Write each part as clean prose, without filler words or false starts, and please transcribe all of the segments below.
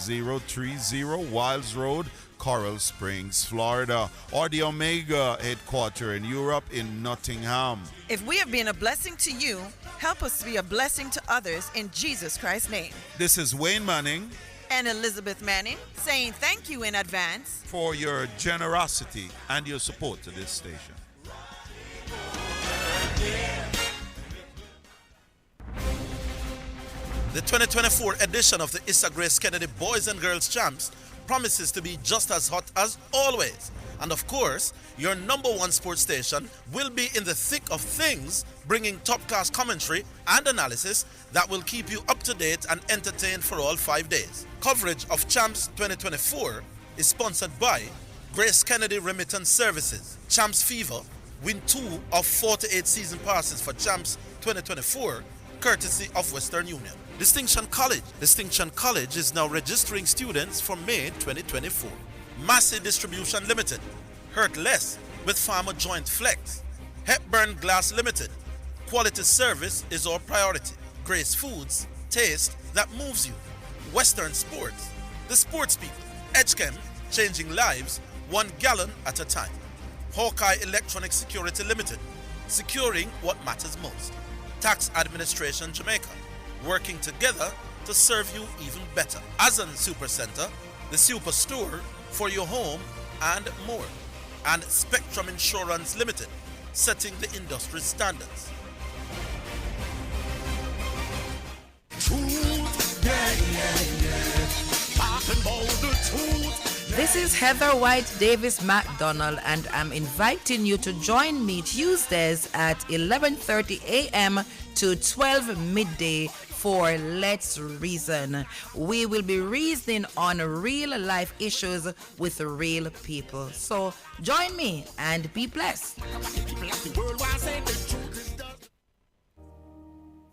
5030 Wiles Road, Coral Springs, Florida, or the Omega headquarters in Europe in Nottingham. If we have been a blessing to you, help us to be a blessing to others in Jesus Christ's name. This is Wayne Manning And Elizabeth Manning saying thank you in advance for your generosity and your support to this station. The 2024 edition of the Issa Grace Kennedy Boys and Girls Champs promises to be just as hot as always. And of course, your number one sports station will be in the thick of things, bringing top-class commentary and analysis that will keep you up to date and entertained for all 5 days. Coverage of Champs 2024 is sponsored by Grace Kennedy Remittance Services, Champs Fever, win 2 of 48 season passes for Champs 2024, courtesy of Western Union. Distinction College. Distinction College is now registering students for May 2024. Massey Distribution Limited. Hurt less with Farmer Joint Flex. Hepburn Glass Limited. Quality service is our priority. Grace Foods. Taste that moves you. Western Sports. The Sports People. Edgechem. Changing lives 1 gallon at a time. Hawkeye Electronic Security Limited. Securing what matters most. Tax Administration Jamaica. Working together to serve you even better. Azan Supercenter, the superstore for your home and more. And Spectrum Insurance Limited, setting the industry standards. This is Heather White Davis McDonald, and I'm inviting you to join me Tuesdays at 11:30 a.m. to 12 midday for Let's Reason. We will be reasoning on real life issues with real people. So join me and be blessed.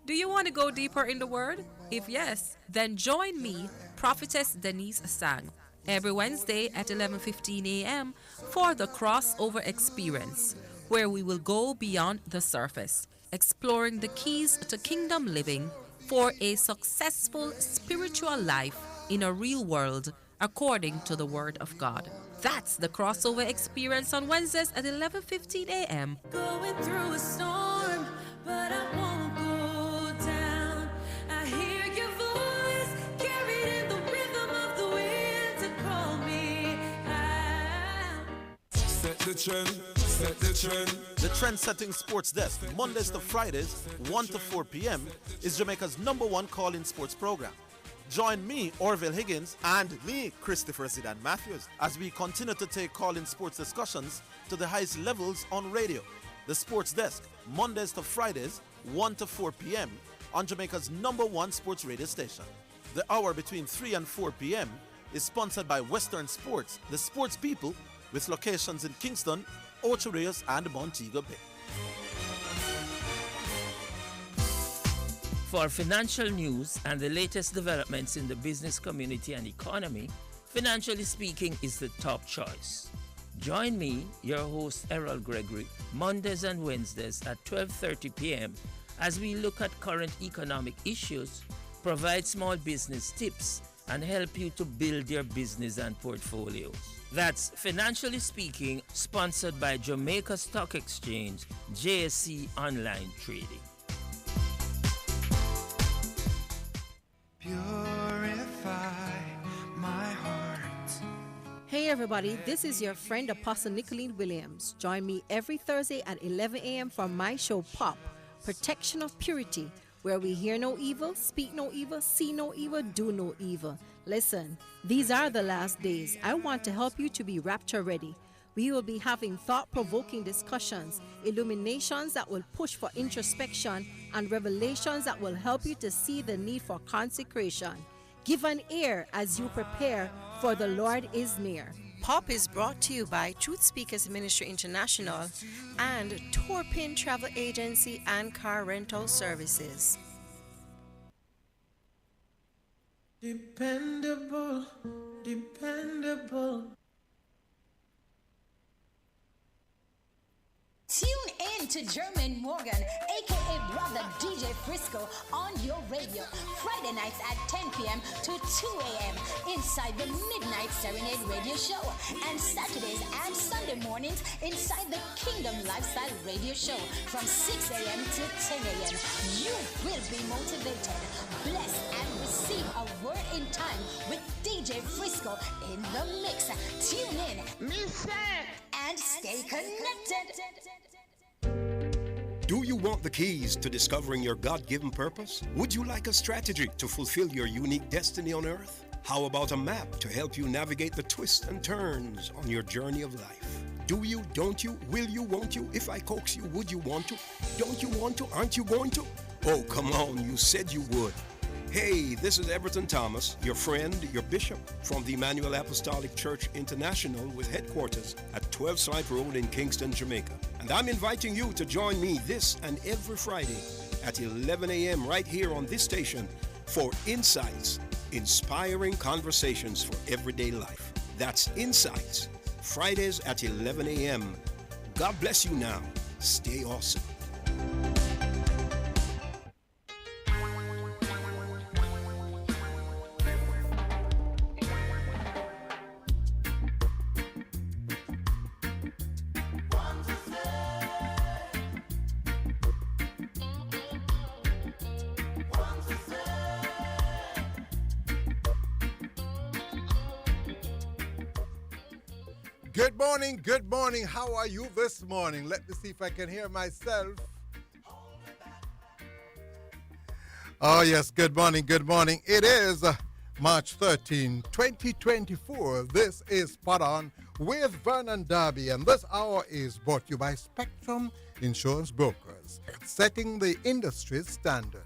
Do you want to go deeper in the Word? If yes, then join me, Prophetess Denise Sang, every Wednesday at 11:15 a.m. for the Crossover Experience, where we will go beyond the surface, exploring the keys to kingdom living for a successful spiritual life in a real world according to the Word of God. That's the Crossover Experience on Wednesdays at 11:15 a.m. Going through a storm, but I won't go down. I hear your voice carried in the rhythm of the wind to call me out. Set the trend, set the trend. The Trend-Setting Sports Desk, Mondays to Fridays, 1 to 4 p.m., is Jamaica's #1 call-in sports program. Join me, Orville Higgins, and me, Christopher Zidane Matthews, as we continue to take call-in sports discussions to the highest levels on radio. The Sports Desk, Mondays to Fridays, 1 to 4 p.m., on Jamaica's #1 sports radio station. The hour between 3 and 4 p.m. is sponsored by Western Sports, the sports people, with locations in Kingston, Ocho Rios, and Montego Bay. For financial news and the latest developments in the business community and economy, Financially Speaking is the top choice. Join me, your host Errol Gregory, Mondays and Wednesdays at 12:30 p.m. as we look at current economic issues, provide small business tips, and help you to build your business and portfolios. That's Financially Speaking, sponsored by Jamaica Stock Exchange, JSC Online Trading. Purify my heart. Hey everybody, this is your friend Apostle Nicolene Williams. Join me every Thursday at 11 a.m. for my show Pop, Protection of Purity, where we hear no evil, speak no evil, see no evil, do no evil. Listen, these are the last days. I want to help you to be rapture ready. We will be having thought-provoking discussions, illuminations that will push for introspection, and revelations that will help you to see the need for consecration. Give an ear as you prepare, for the Lord is near. Pop is brought to you by Truth Speakers Ministry International and Torpin Travel Agency and Car Rental Services. Dependable, dependable. Tune in to German Morgan, aka Brother DJ Frisco on your radio. Friday nights at 10 p.m. to 2 a.m. inside the Midnight Serenade Radio Show. And Saturdays and Sunday mornings inside the Kingdom Lifestyle Radio Show from 6 a.m. to 10 a.m. You will be motivated, blessed, and receive a word in time with DJ Frisco in the mix. Tune in, and stay connected. Do you want the keys to discovering your God-given purpose? Would you like a strategy to fulfill your unique destiny on earth? How about a map to help you navigate the twists and turns on your journey of life? Do you, don't you, will you, won't you? If I coax you, would you want to? Don't you want to? Aren't you going to? Oh, come on, you said you would. Hey, this is Everton Thomas, your friend, your bishop from the Emmanuel Apostolic Church International with headquarters at 12 Slide Road in Kingston, Jamaica. And I'm inviting you to join me this and every Friday at 11 a.m. right here on this station for Insights, inspiring conversations for everyday life. That's Insights, Fridays at 11 a.m. God bless you now. Stay awesome. Good morning. How are you this morning? Let me see if I can hear myself. Oh, yes, good morning. It is March 13, 2024. This is Spoton with Vernon Darby, and this hour is brought to you by Spectrum Insurance Brokers, setting the industry standard.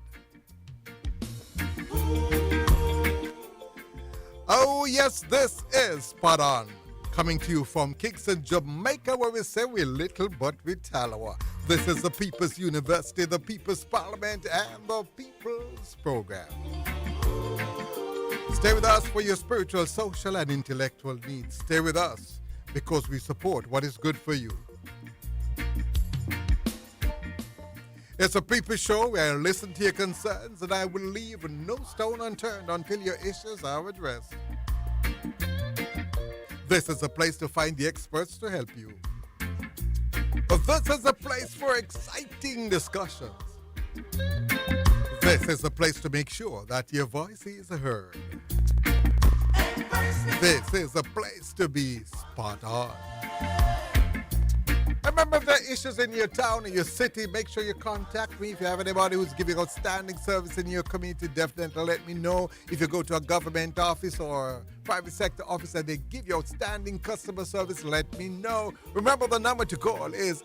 Oh, yes, this is Spoton. Coming to you from Kingston, Jamaica, where we say we're little but we Talawa. This is the People's University, the People's Parliament, and the People's Program. Stay with us for your spiritual, social, and intellectual needs. Stay with us because we support what is good for you. It's a People's Show where I listen to your concerns and I will leave no stone unturned until your issues are addressed. This is a place to find the experts to help you. But this is a place for exciting discussions. This is a place to make sure that your voice is heard. This is a place to be spot on. Remember, if there are issues in your town or your city, make sure you contact me. If you have anybody who's giving outstanding service in your community, definitely let me know. If you go to a government office or private sector office and they give you outstanding customer service, let me know. Remember, the number to call is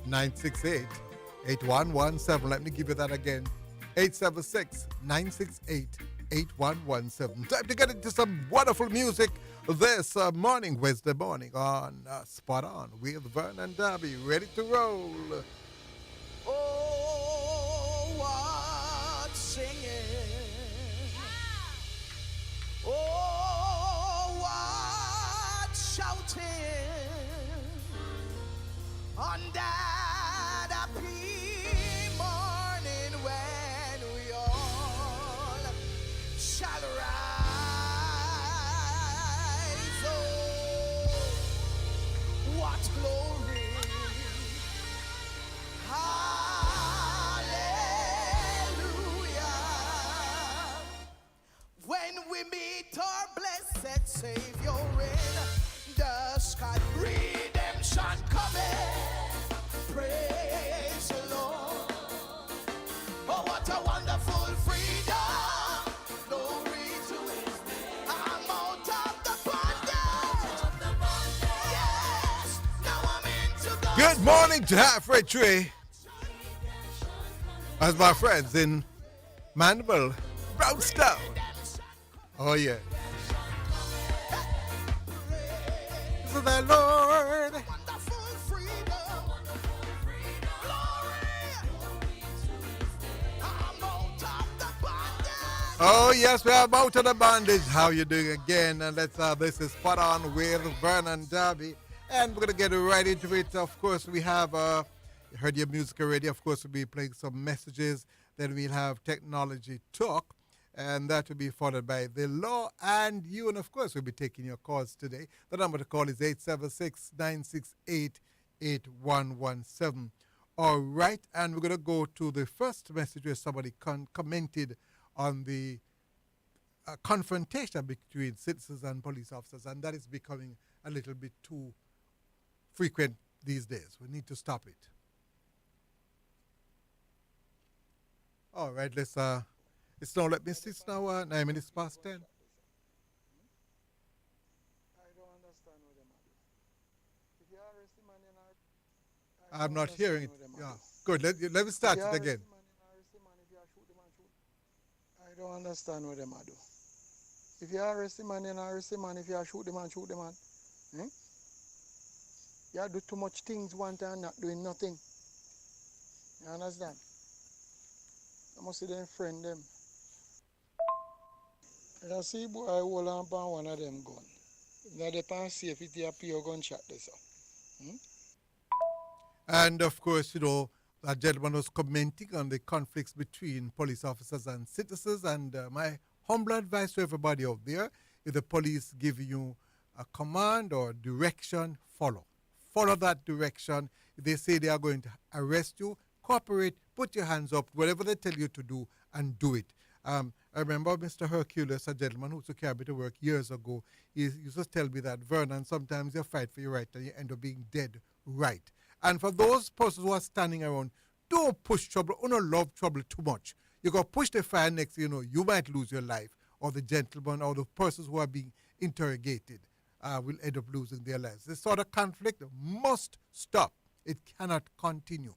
876-968-8117. Let me give you that again. 876-968-8117. Time to get into some wonderful music this morning, Wednesday morning on Spot On with Vernon Darby. Ready to roll. Oh, what singing. Oh, what shouting. On that happy morning when we all shall rise. What glory, hallelujah, when we meet our blessed Savior in the sky, redemption coming, praise the Lord. Oh, what a wonderful freedom, glory to His name. I'm out of the bondage. Yes, now I'm into the Good morning to Halfway Tree. As my friends in Manville, Brownstown. Oh, yeah. For the Lord. Oh, yes, we are out of the bondage. How you doing again? And this is Spot On with Vernon Darby. And we're going to get right into it. Of course, we have You heard your music already. Of course, we'll be playing some messages. Then we'll have technology talk. And that will be followed by the law and you. And of course, we'll be taking your calls today. The number to call is 876-968-8117. All right. And we're going to go to the first message where somebody commented on the confrontation between citizens and police officers. And that is becoming a little bit too frequent these days. We need to stop it. All right, let's it's now, let me see, it's now 9 minutes past 10. I don't understand what them are. If you arrest the man in our, I'm not hearing it. Yeah, good. Let me start it again. I don't understand what them are do. If you arrest the man, then arrest the man. If you shoot the man, shoot the man. Eh? You do too much things one time, not doing nothing. You understand? I must see them friend them. You see, boy, I hold on upon one of them gun. Now they can't see if it's a pure gunshot. This. And of course, you know, that gentleman was commenting on the conflicts between police officers and citizens. And my humble advice to everybody out there, if the police give you a command or direction, follow. Follow that direction. If they say they are going to arrest you, cooperate, put your hands up, whatever they tell you to do, and do it. I remember Mr. Hercules, a gentleman who took care of me to work years ago. He used to tell me that, Vernon, sometimes you fight for your right and you end up being dead right. And for those persons who are standing around, don't push trouble, don't love trouble too much. You got to push the fire next, you know, you might lose your life, or the gentleman or the persons who are being interrogated will end up losing their lives. This sort of conflict must stop. It cannot continue.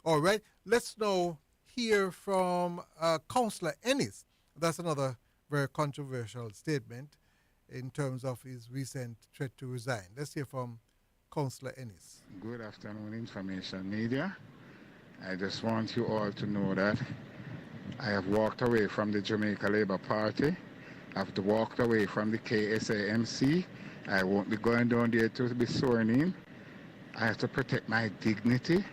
All right, let's now hear from Councillor Ennis. That's another very controversial statement in terms of his recent threat to resign. Let's hear from Councillor Ennis. Good afternoon, information media. I just want you all to know that I have walked away from the Jamaica Labour Party. I've walked away from the KSAMC. I won't be going down there to be sworn in. I have to protect my dignity.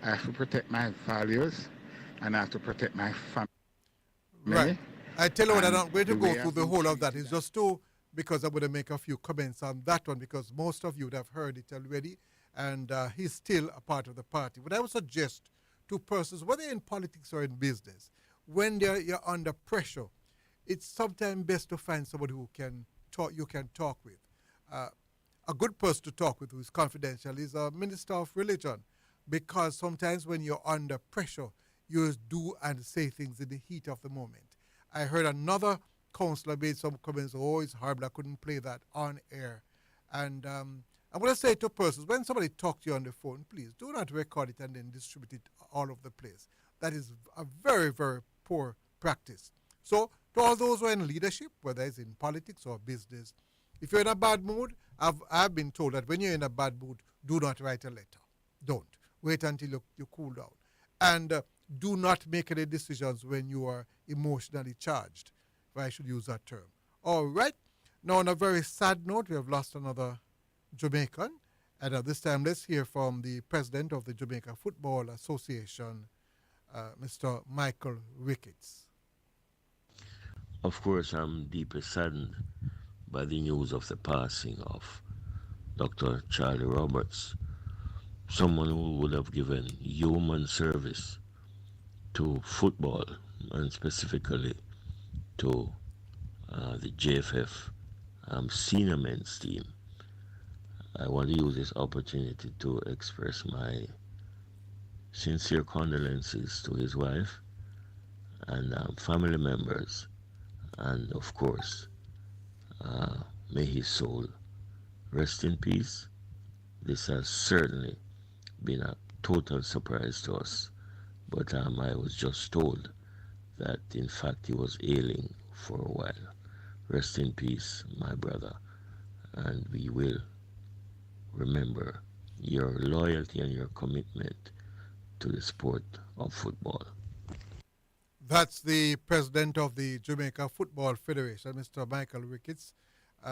I have to protect my values. And I have to protect my family. Right. I tell you what, I'm not going to go through the whole of that. It's just because I'm going to make a few comments on that one, because most of you would have heard it already, and he's still a part of the party. But I would suggest to persons, whether in politics or in business, when you're under pressure, it's sometimes best to find somebody who you can talk with. A good person to talk with who is confidential is a minister of religion, because sometimes when you're under pressure, you do and say things in the heat of the moment. I heard another councillor made some comments, oh, it's horrible, I couldn't play that on air. And I'm going to say to persons, when somebody talks to you on the phone, please do not record it and then distribute it all over the place. That is a very, very poor practice. So to all those who are in leadership, whether it's in politics or business, if you're in a bad mood, I've been told that when you're in a bad mood, do not write a letter. Don't. Wait until you cool down. And do not make any decisions when you are emotionally charged, if I should use that term. All right. Now, on a very sad note, we have lost another Jamaican. And at this time, let's hear from the president of the Jamaica Football Association, Mr. Michael Ricketts. Of course, I'm deeply saddened by the news of the passing of Dr. Charlie Roberts, someone who would have given human service to football, and specifically to the JFF senior men's team. I want to use this opportunity to express my sincere condolences to his wife and family members, and of course, may his soul rest in peace. This has certainly been a total surprise to us, but I was just told that in fact he was ailing for a while. Rest in peace, my brother, and we will remember your loyalty and your commitment to the sport of football. That's the president of the Jamaica Football Federation, Mr. Michael Ricketts,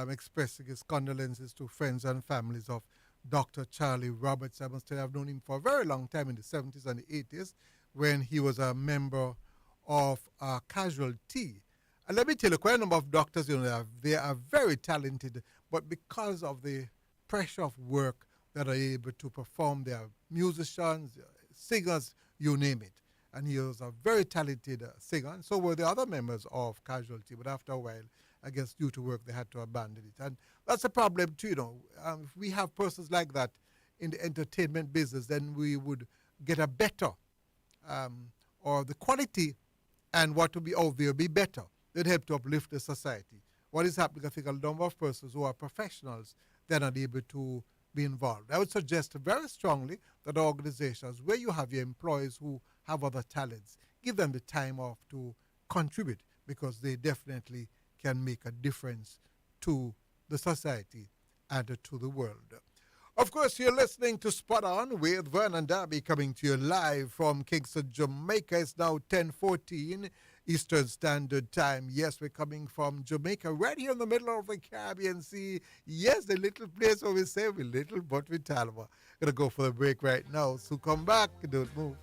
expressing his condolences to friends and families of Dr. Charlie Roberts. I must tell you, I've known him for a very long time in the 70s and the 80s when he was a member of Casualty. And let me tell you, quite a number of doctors, they are very talented, but because of the pressure of work that are able to perform, they are musicians, singers, you name it. And he was a very talented singer, and so were the other members of Casualty. But after a while, I guess due to work, they had to abandon it. And that's a problem too, if we have persons like that in the entertainment business, then we would get a better, or the quality and what will be out there be better. They'd help to uplift the society. What is happening, I think a number of persons who are professionals, they're not able to be involved. I would suggest very strongly that organizations where you have your employees who have other talents, give them the time off to contribute, because they definitely can make a difference to the society and to the world. Of course, you're listening to Spot On with Vernon Darby, coming to you live from Kingston, Jamaica. It's now 10:14 Eastern Standard Time. Yes, we're coming from Jamaica, right here in the middle of the Caribbean Sea. Yes, the little place where we say we're little, but we're Talma. Gonna go for the break right now, so come back, don't move.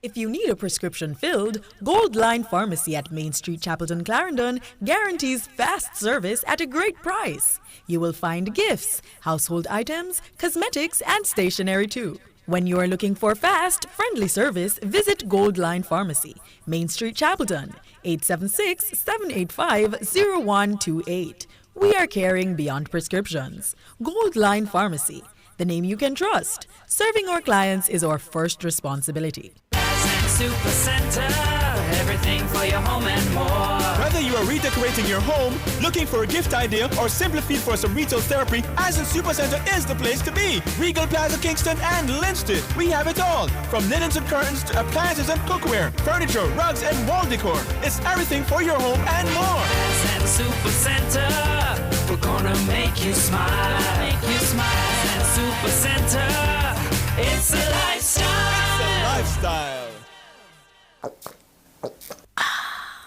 If you need a prescription filled, Gold Line Pharmacy at Main Street, Chapelton, Clarendon guarantees fast service at a great price. You will find gifts, household items, cosmetics, and stationery too. When you are looking for fast, friendly service, visit Gold Line Pharmacy, Main Street, Chapelton, 876-785-0128. We are caring beyond prescriptions. Gold Line Pharmacy, the name you can trust. Serving our clients is our first responsibility. Super Center, everything for your home and more. Whether you are redecorating your home, looking for a gift idea, or simply feel for some retail therapy, Ascent Super Center is the place to be. Regal Plaza, Kingston, and Linston. We have it all, from linens and curtains to appliances and cookware, furniture, rugs, and wall decor. It's everything for your home and more. Ascent Super Center, we're gonna make you smile. Make you smile. Ascent Super Center, it's a lifestyle. It's a lifestyle.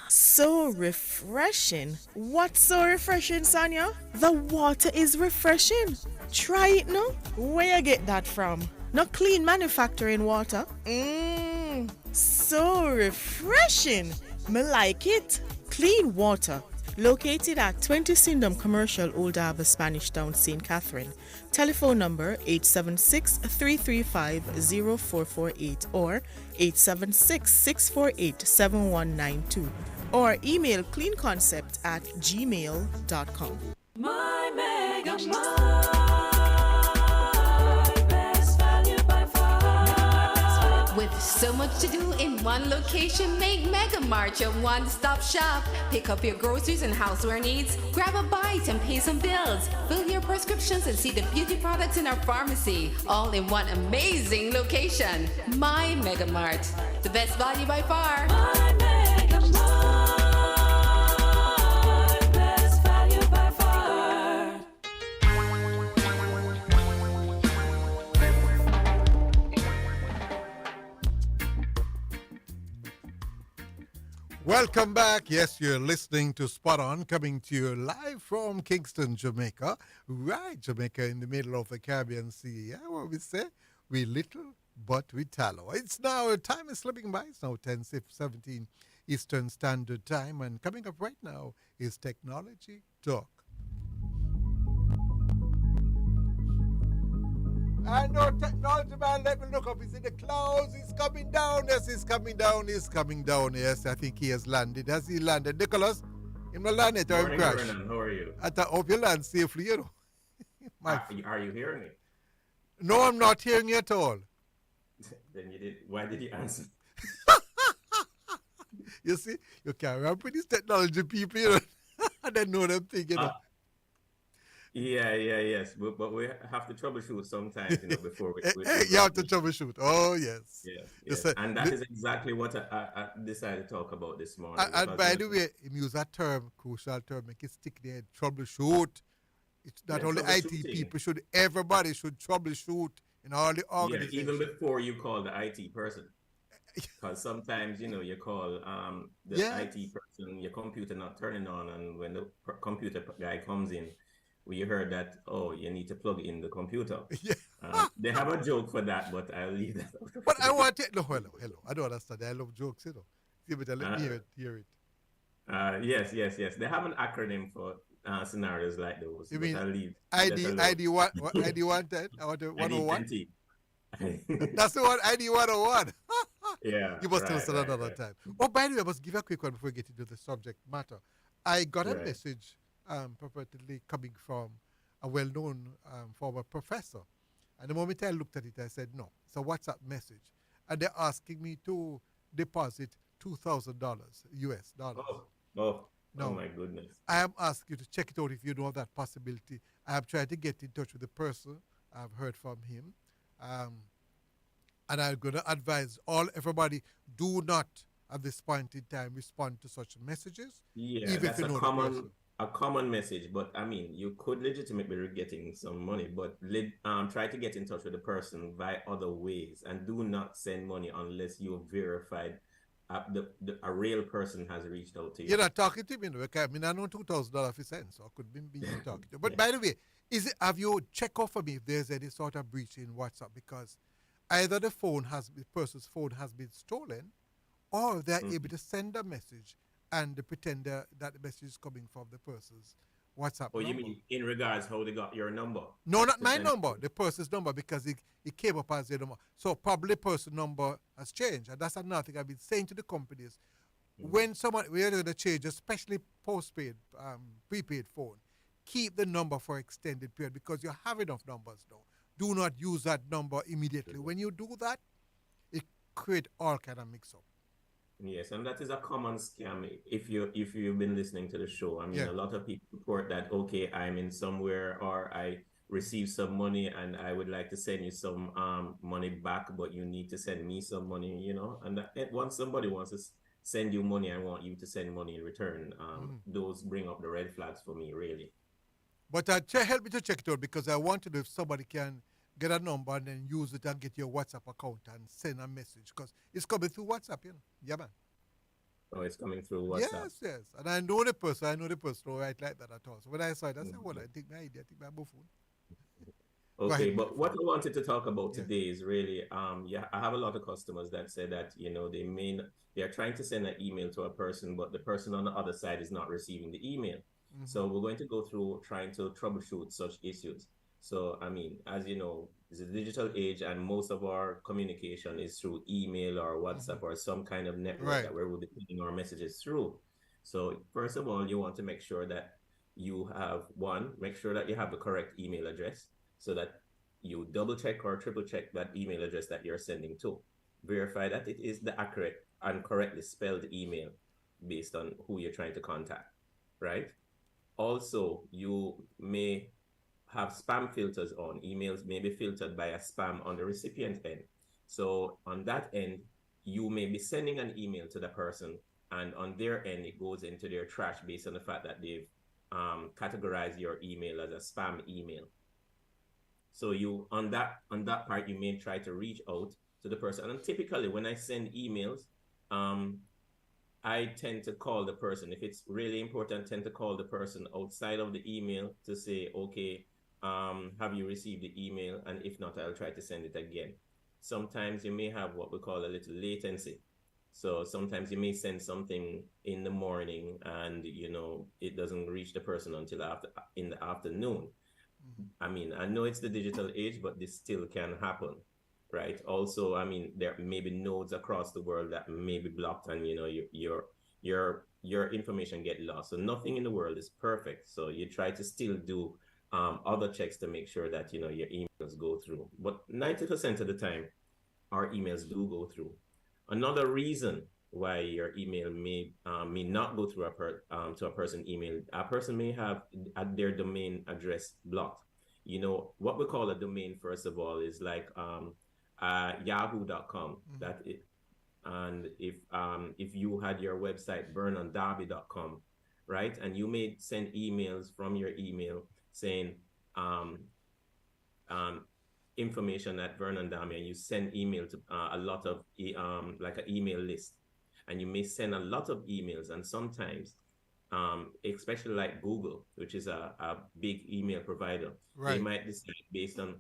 So refreshing. What's so refreshing, Sonia? The water is refreshing. Try it now. Where you get that from? No clean manufacturing water. So refreshing. Me like it. Clean water. Located at 20 Syndham Commercial, Old Harbour, Spanish Town, St. Catherine. Telephone number 876-335-0448 or 876-648-7192 or email cleanconcept@gmail.com. My Mega Mart, best value by far. With so much to do in one location, make Mega Mart your one-stop shop. Pick up your groceries and houseware needs, grab a bite and pay some bills, fill your prescriptions and see the beauty products in our pharmacy, all in one amazing location. My Mega Mart, the best value by far. My Mega Mart, best value by far. Welcome back. Yes, you're listening to Spot On, coming to you live from Kingston, Jamaica. Right, Jamaica in the middle of the Caribbean Sea. Yeah, what we say? We little, but we tallow. It's now, time is slipping by. It's now 10:17 Eastern Standard Time. And coming up right now is Technology Talk. I know technology man, let me look up. He's in the clouds, he's coming down. Yes, he's coming down, he's coming down. Yes, I think he has landed. Has he landed? Nicholas, him not landed or him crash? Vernon, how are you? I hope you land safely, you know. Are you hearing me? No, I'm not hearing you at all. Then you did. Why did you answer? You see, you can't run with these technology people, you know. I don't know them thing, you know. Yes. But we have to troubleshoot sometimes, you know, before we you have to troubleshoot. Oh, yes. Yes. And that is exactly what I decided to talk about this morning. And by the way, you use that term, crucial term, make it stick there, troubleshoot. It's not only IT people, everybody should troubleshoot in all the organizations. Yeah, even before you call the IT person. Because sometimes, you call the Yes. IT person, your computer not turning on, and when the computer guy comes in, we heard that, oh, you need to plug in the computer. Yeah. They have a joke for that, but I'll leave that out of But I it. want it. No, hello. I don't understand. I love jokes, you know. See, but let me Uh, hear it. yes. They have an acronym for scenarios like those, You but mean I'll leave that ID alone. ID what ID 110? I want to ID 101. 20. That's the one ID 101. Yeah, You must tell us right. another time. Oh, by the way, I must give you a quick one before we get into the subject matter. I got a Right. message purportedly coming from a well-known former professor. And the moment I looked at it, I said, no, it's a WhatsApp message. And they're asking me to deposit $2,000 US dollars. Oh No, my goodness. I am asking you to check it out if you know of that possibility. I have tried to get in touch with the person. I've heard from him. And I'm going to advise everybody, do not at this point in time respond to such messages, Yeah, even if that's you know the person. a common message, but I mean, you could legitimately be getting some money, but try to get in touch with the person by other ways, and do not send money unless you've verified a real person has reached out to you. You're not talking to me, no, okay? I mean, I know $2,000 for cents, so I could be you talking to. But by the way, have you checked out for me if there's any sort of breach in WhatsApp? Because either the person's phone has been stolen, or they're able to send a message and they pretend that the message is coming from the person's WhatsApp Or you number. mean in regards how they got your number? No, not To my send- number, the person's number, because it came up as their number. So probably the person's number has changed. And that's another thing I've been saying to the companies. When we're going to change, especially postpaid, prepaid phone, keep the number for extended period because you have enough numbers now. Do not use that number immediately. When you do that, it creates all kind of mix-up. Yes, and that is a common scam. If you've been listening to the show, I mean, Yeah. a lot of people report that, okay, I'm in somewhere, or I received some money and I would like to send you some money back, but you need to send me some money, and once somebody wants to send you money, I want you to send money in return. Those bring up the red flags for me, really. But help me to check it out because I want to know if somebody can get a number and then use it and get your WhatsApp account and send a message because it's coming through WhatsApp, Yeah, man. Oh, it's coming through WhatsApp. Yes. And I know the person don't write like that at all. So when I saw it, I said, well, I think my idea, I think my buffoon. Okay, but what I wanted to talk about today is really, I have a lot of customers that say that, they are trying to send an email to a person, but the person on the other side is not receiving the email. So we're going to go through trying to troubleshoot such issues. So, I mean, as you know, it's a digital age and most of our communication is through email or WhatsApp or some kind of network that we'll be sending our messages through. So first of all, you want to make sure that make sure that you have the correct email address so that you double check or triple check that email address that you're sending to. Verify that it is the accurate and correctly spelled email based on who you're trying to contact, right? Also, you may have spam filters on. Emails may be filtered by a spam on the recipient end. So on that end, you may be sending an email to the person, and on their end, it goes into their trash based on the fact that they've categorized your email as a spam email. So on that part, you may try to reach out to the person. And typically, when I send emails, I tend to call the person. If it's really important, I tend to call the person outside of the email to say, okay, have you received the email? And if not, I'll try to send it again. Sometimes you may have what we call a little latency. So sometimes you may send something in the morning and, it doesn't reach the person until in the afternoon. I mean, I know it's the digital age, but this still can happen, right? Also, I mean, there may be nodes across the world that may be blocked and, your information get lost. So nothing in the world is perfect. So you try to still do other checks to make sure that, your emails go through. But 90% of the time, our emails do go through. Another reason why your email may not go through to a person email, a person may have their domain address blocked. What we call a domain, first of all, is like yahoo.com. And if you had your website vernondarby.com, right, and you may send emails from your email saying information at Vernon Dami and you send email to a lot of like an email list, and you may send a lot of emails, and sometimes especially like Google, which is a big email provider, they Right. might decide based on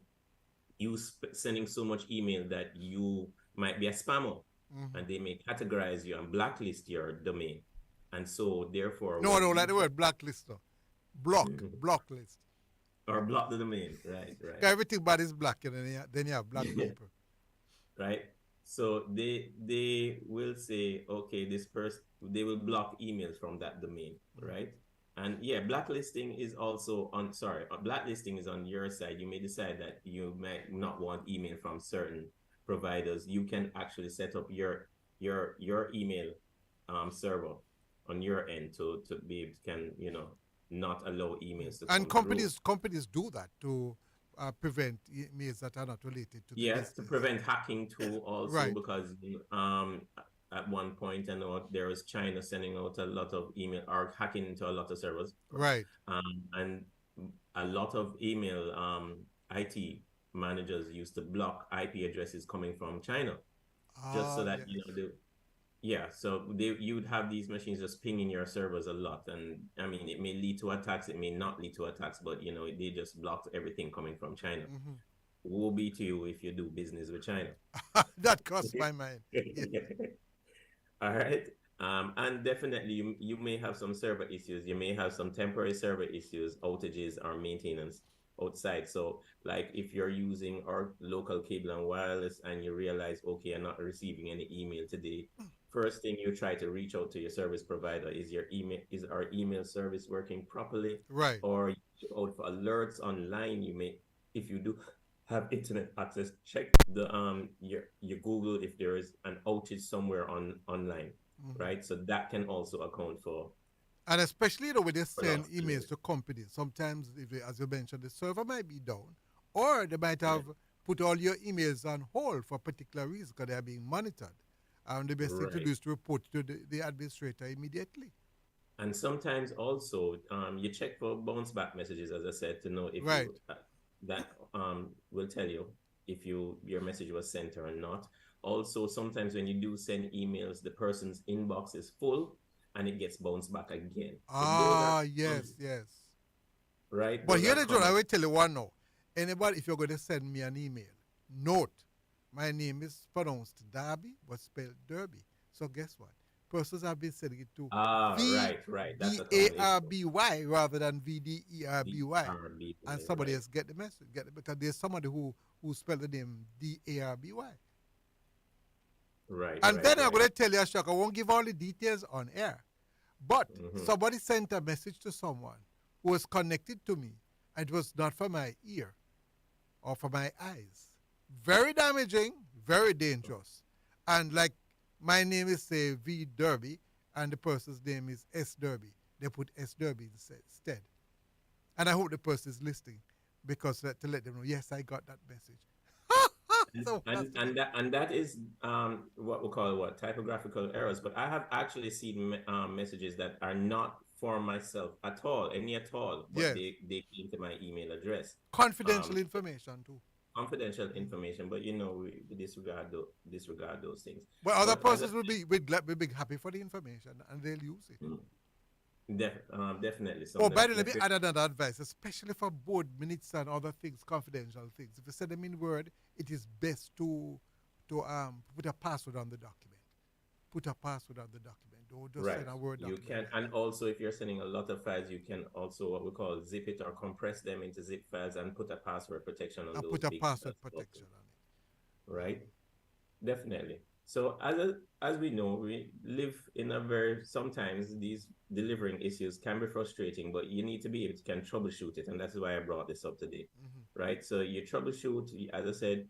you sending so much email that you might be a spammer, Mhm. and they may categorize you and blacklist your domain. And so therefore No, I what don't you like the word blacklist. Though. Block, block list. or block the domain, right? 'Cause everything bad is black, and then you have black people. Right? So they will say, okay, this person, they will block emails from that domain, right? And yeah, blacklisting is also on, sorry, blacklisting is on your side. You may decide that you might not want email from certain providers. You can actually set up your email server on your end to be can, not allow emails to And come through. companies do that to prevent emails that are not related to the Yes, to business. prevent hacking too, also Right. because at one point I know there was China sending out a lot of email or hacking into a lot of servers, Right. and a lot of email IT managers used to block IP addresses coming from China, just so that so you would have these machines just pinging your servers a lot, and I mean it may lead to attacks, it may not lead to attacks, but they just blocked everything coming from China. Mhm. Woe be to you if you do business with China. That crossed my mind. Yeah. All right. And definitely you may have some server issues. You may have some temporary server issues, outages or maintenance outside. So like if you're using our local cable and wireless and you realize, okay, I'm not receiving any email today, first thing you try to reach out to your service provider. Is our email service working properly? Right. Or you look out for alerts online. You may, if you do have internet access, check the your Google if there is an outage somewhere online, Mhm. right? So that can also account for. And especially when they For send lost emails to companies, sometimes, as you mentioned, the server might be down, or they might have put all your emails on hold for a particular reason because they are being monitored. And the best thing to do Right. is to report to the administrator immediately. And sometimes also you check for bounce back messages, as I said, to know if Right. you that will tell you if your message was sent or not. Also, sometimes when you do send emails, the person's inbox is full and it gets bounced back again. So those are Yes, yes. right. But Those here are the truth, I common. will tell you one now. Anybody, if you're going to send me an email, note, my name is pronounced Darby, but spelled Derby. So guess what? Persons have been sending it to Right. That's a common issue. VDARBY rather than VDERBY. DRB, And somebody right. else get the message. Because there's somebody who spelled the name DARBY. Right. And then I'm right. going to tell you, Ashok, I won't give all the details on air. But Mhm. somebody sent a message to someone who was connected to me, and it was not for my ear or for my eyes. Very damaging, very dangerous. And like my name is, say, V Derby, and the person's name is S Derby. They put S Derby instead. And I hope the person is listening because to let them know, yes, I got that message. So And that is what we call typographical errors. But I have actually seen messages that are not for myself at all, at all, but Yes. they came to my email address. Confidential information too. Confidential information, but we disregard those things. But other But as persons will be happy for the information and they'll use it. definitely. Oh, by the way, let me add another advice, especially for board minutes and other things, confidential things. If you send them in Word, it is best to put a password on the document. Put a password on the document. Don't just Right. send a Word You document. can, and also if you're sending a lot of files, you can also what we call zip it or compress them into zip files and put a password protection on And those. put a big password files protection also. on it. Right? Definitely. So as we know, we live in a sometimes these delivering issues can be frustrating, but you need to be able to can troubleshoot it, and that's why I brought this up today. Right? So you troubleshoot, as I said,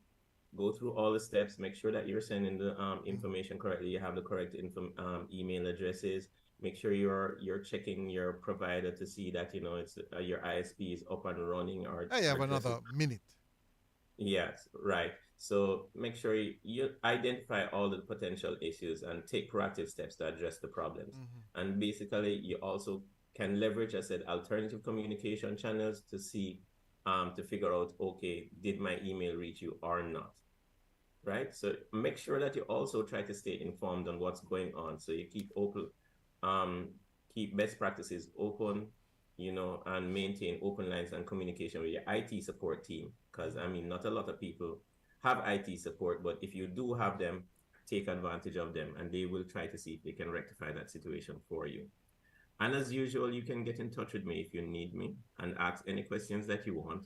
go through all the steps, make sure that you're sending the information correctly, you have the correct email addresses, make sure you're checking your provider to see that it's your ISP is up and running or I have or just another minute. Yes, right. So make sure you identify all the potential issues and take proactive steps to address the problems. And basically, you also can leverage, I said, alternative communication channels to see to figure out, okay, did my email reach you or not? Right? So make sure that you also try to stay informed on what's going on. So you keep open, keep best practices open, and maintain open lines and communication with your IT support team. Because I mean, not a lot of people have IT support, but if you do have them, take advantage of them, and they will try to see if they can rectify that situation for you. And as usual, you can get in touch with me if you need me and ask any questions that you want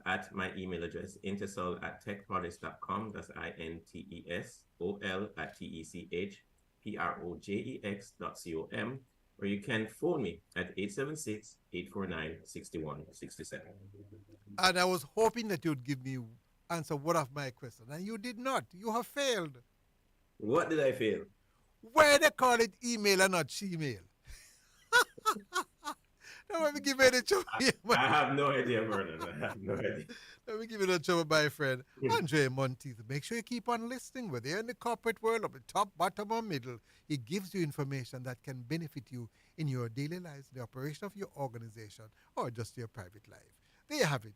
at my email address, intesol@techprojects.com. That's intesol@techprojects.com. Or you can phone me at 876-849-6167. And I was hoping that you'd give me answer one of my questions, and you did not. You have failed. What did I fail? Why they call it email and not Gmail? Don't let me give you any trouble. I have no idea, Vernon. I have no idea. Let me give you no trouble, my friend. Andre Monteith, make sure you keep on listening. Whether you're in the corporate world, up the top, bottom, or middle, he gives you information that can benefit you in your daily lives, the operation of your organization, or just your private life. There you have it.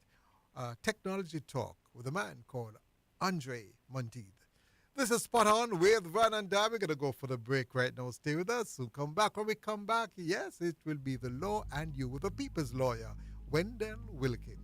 Technology Talk with a man called Andre Monteith. This is Spot On with Vernon. We're going to go for the break right now. Stay with us. We'll come back. When we come back, yes, it will be the law and you with the people's lawyer, Wendell Wilkins.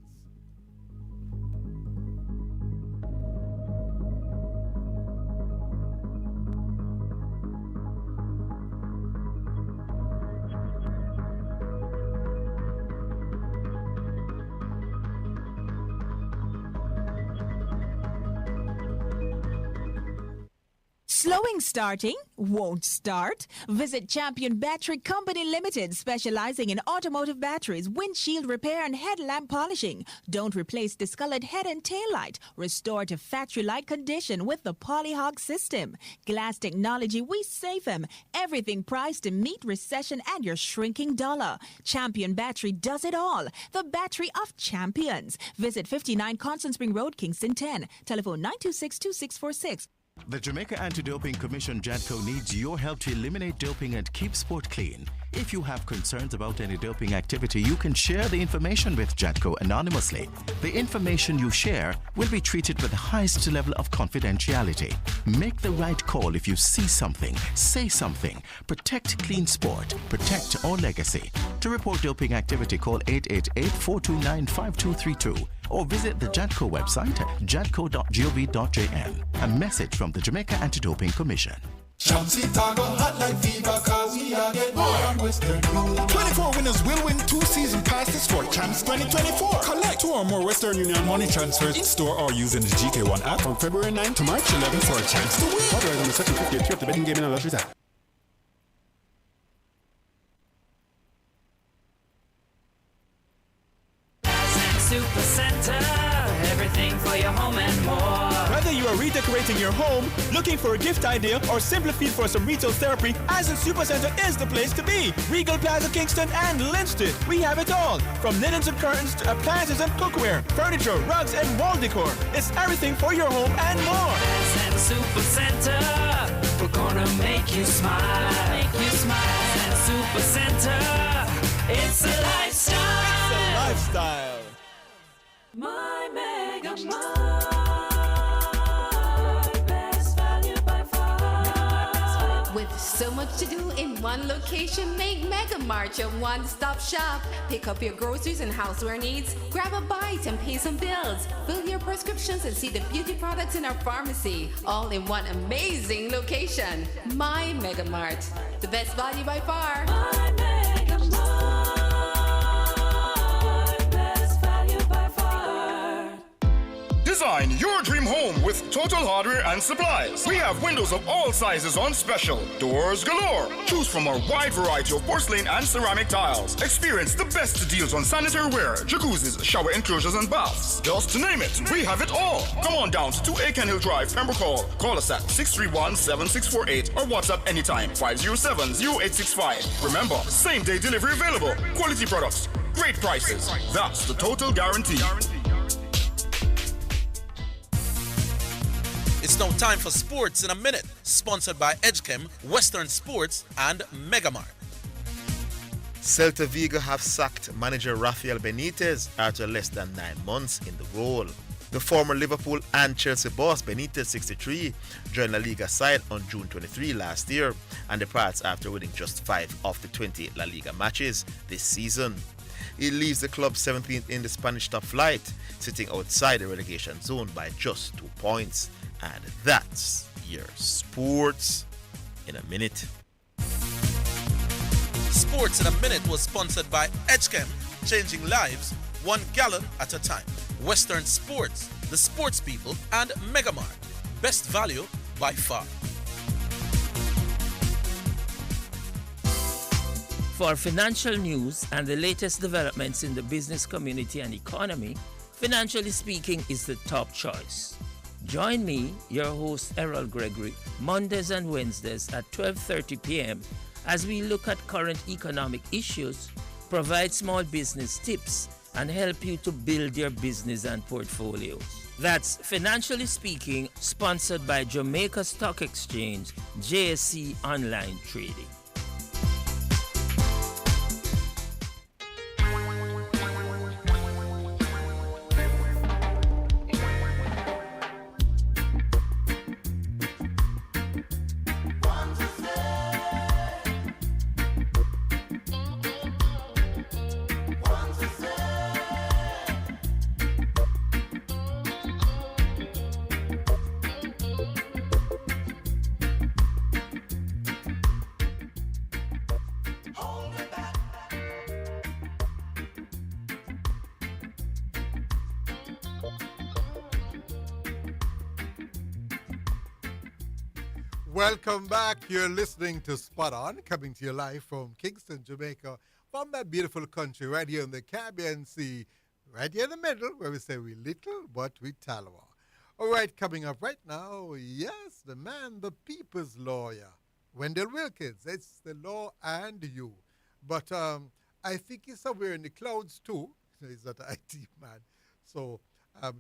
Slowing starting? Won't start? Visit Champion Battery Company Limited, specializing in automotive batteries, windshield repair, and headlamp polishing. Don't replace discolored head and tail light. Restore to factory-like condition with the Polyhog system. Glass technology, we save them. Everything priced to meet recession and your shrinking dollar. Champion Battery does it all. The battery of champions. Visit 59 Constant Spring Road, Kingston 10. Telephone 926-2646. The Jamaica Anti-Doping Commission, JADCO, needs your help to eliminate doping and keep sport clean. If you have concerns about any doping activity, you can share the information with JADCO anonymously. The information you share will be treated with the highest level of confidentiality. Make the right call if you see something, say something. Protect clean sport. Protect our legacy. To report doping activity, call 888-429-5232 or visit the JADCO website at jadco.gov.jm. A message from the Jamaica Anti-Doping Commission. Hot like fever, cause we are getting more on Western Union. 24 winners will win 2 season passes for Champs 2024. Collect 2 or more Western Union money transfers in store or using the GK1 app from February 9 to March 11 for a chance to win. Otherwise, on the second 50th trip, the betting game in a lottery app. Super Center, everything for your home and more. Whether you are redecorating your home, looking for a gift idea, or simply feel for some retail therapy, Ascent Supercenter is the place to be. Regal Plaza Kingston and Linstead. We have it all. From linens and curtains to appliances and cookware, furniture, rugs, and wall decor. It's everything for your home and more. Ascent Supercenter, we're gonna make you smile. Make you smile. Ascent Supercenter, it's a lifestyle. It's a lifestyle. My Mega Mart, best value by far. With so much to do in one location, make Mega Mart your one-stop shop. Pick up your groceries and houseware needs, grab a bite and pay some bills, fill your prescriptions and see the beauty products in our pharmacy, all in one amazing location. My Mega Mart, the best value by far. My Mega Mart. Design your dream home with Total Hardware and Supplies. We have windows of all sizes on special. Doors galore. Choose from our wide variety of porcelain and ceramic tiles. Experience the best deals on sanitary ware, jacuzzis, shower enclosures, and baths. Just to name it, we have it all. Come on down to 2 Aiken Hill Drive, Pembroke Hall. Call us at 631-7648 or WhatsApp anytime 507-0865. Remember, same day delivery available. Quality products, great prices. That's the Total Guarantee. It's now time for Sports in a Minute, sponsored by EdgeChem, Western Sports, and Megamart. Celta Vigo have sacked manager Rafael Benitez after less than 9 months in the role. The former Liverpool and Chelsea boss Benitez, 63, joined La Liga side on June 23 last year and departs after winning just 5 of the 20 La Liga matches this season. He leaves the club 17th in the Spanish top flight, sitting outside the relegation zone by just 2 points. And that's your sports in a minute. Sports in a Minute was sponsored by Edgechem, changing lives 1 gallon at a time. Western Sports, the sports people, and Megamart. Best value by far. For financial news and the latest developments in the business community and economy, Financially Speaking is the top choice. Join me, your host Errol Gregory, Mondays and Wednesdays at 12:30 p.m. as we look at current economic issues, provide small business tips, and help you to build your business and portfolios. That's Financially Speaking, sponsored by Jamaica Stock Exchange, JSE Online Trading. Welcome back. You're listening to Spot On, coming to you live from Kingston, Jamaica, from that beautiful country right here in the Caribbean Sea, right here in the middle, where we say we little, but we Talawa. All right, coming up right now, yes, the man, the people's lawyer, Wendell Wilkins. It's the law and you. But I think he's somewhere in the clouds too. He's not an IT man. So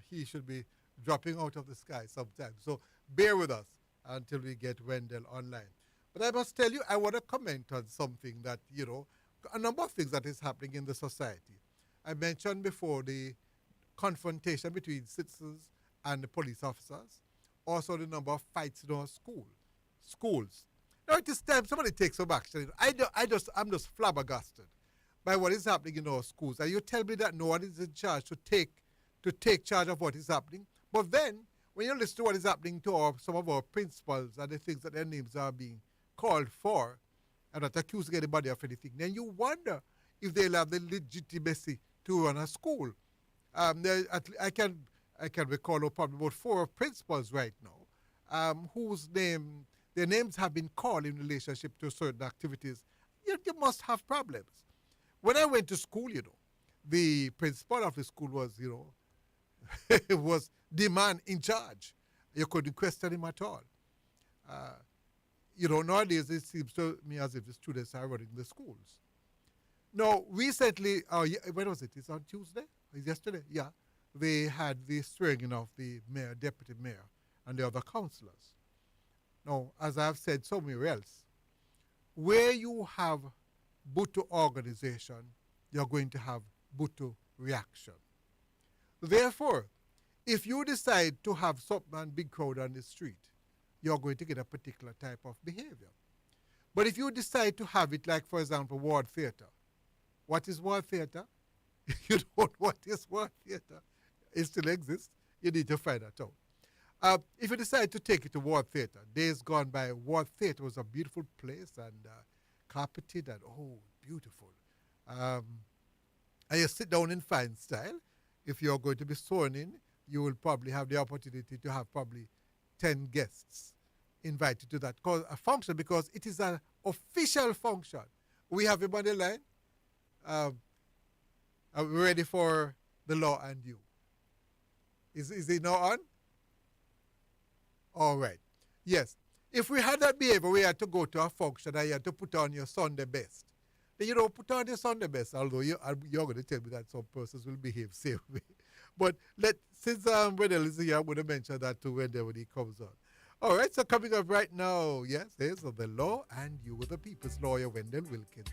he should be dropping out of the sky sometime. So bear with us until we get Wendell online. But I must tell you, I want to comment on something that, a number of things that is happening in the society. I mentioned before the confrontation between citizens and the police officers, also the number of fights in our schools. Now it is time somebody takes some action. I'm just flabbergasted by what is happening in our schools. And you tell me that no one is in charge to take charge of what is happening. But then, when you listen to what is happening to some of our principals and the things that their names are being called for, and not accusing anybody of anything, then you wonder if they'll have the legitimacy to run a school. I can recall probably about 4 principals right now their names have been called in relationship to certain activities. You must have problems. When I went to school, the principal of the school was, was the man in charge. You couldn't question him at all. Nowadays it seems to me as if the students are running the schools. Now, recently, when was it? It's on Tuesday? It's yesterday? Yeah. They had the swearing of the mayor, deputy mayor, and the other councillors. Now, as I've said somewhere else, where you have Bhutto organization, you're going to have Bhutto reaction. Therefore, if you decide to have some big crowd on the street, you're going to get a particular type of behavior. But if you decide to have it like, for example, ward theater, what is ward theater? You don't know what is ward theater. It still exists. You need to find that out. If you decide to take it to ward theater, days gone by, ward theater was a beautiful place and carpeted and, beautiful. And you sit down in fine style. If you're going to be sworn in, you will probably have the opportunity to have probably 10 guests invited to that function because it is an official function. We have him on the line. Are we ready for the law and you? Is he now on? All right. Yes. If we had that behavior, we had to go to a function and you had to put on your Sunday best. Then you don't put on your Sunday best, although you're going to tell me that some persons will behave same way. But since Wendell is here, I'm going to mention that to Wendell when he comes on. All right, so coming up right now, yes, there's the law and you with the people's lawyer, Wendell Wilkins.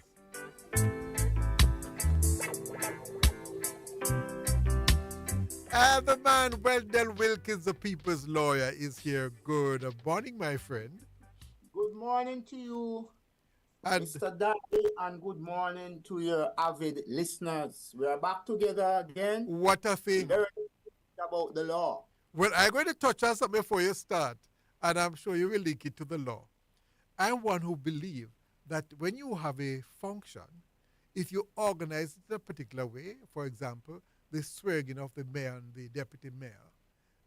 And the man, Wendell Wilkins, the people's lawyer, is here. Good morning, my friend. Good morning to you, And Mr. Daddy, and good morning to your avid listeners. We are back together again. what a thing. Learning about the law. Well, I'm going to touch on something before you start, and I'm sure you will link it to the law. I'm one who believes that when you have a function, if you organize it in a particular way, for example, the swearing of the mayor and the deputy mayor,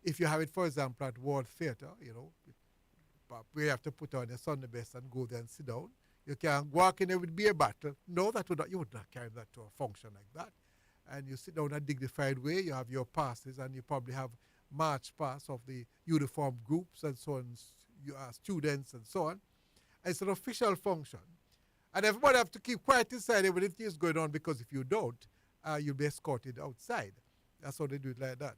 if you have it, for example, at Ward Theatre, where you have to put on your Sunday best and go there and sit down, you can walk in there with beer bottle. No, you would not carry that to a function like that. And you sit down in a dignified way, you have your passes, and you probably have march pass of the uniform groups and so on, you are students and so on. It's an official function. And everybody have to keep quiet inside when anything is going on, because if you don't, you'll be escorted outside. That's how they do it like that.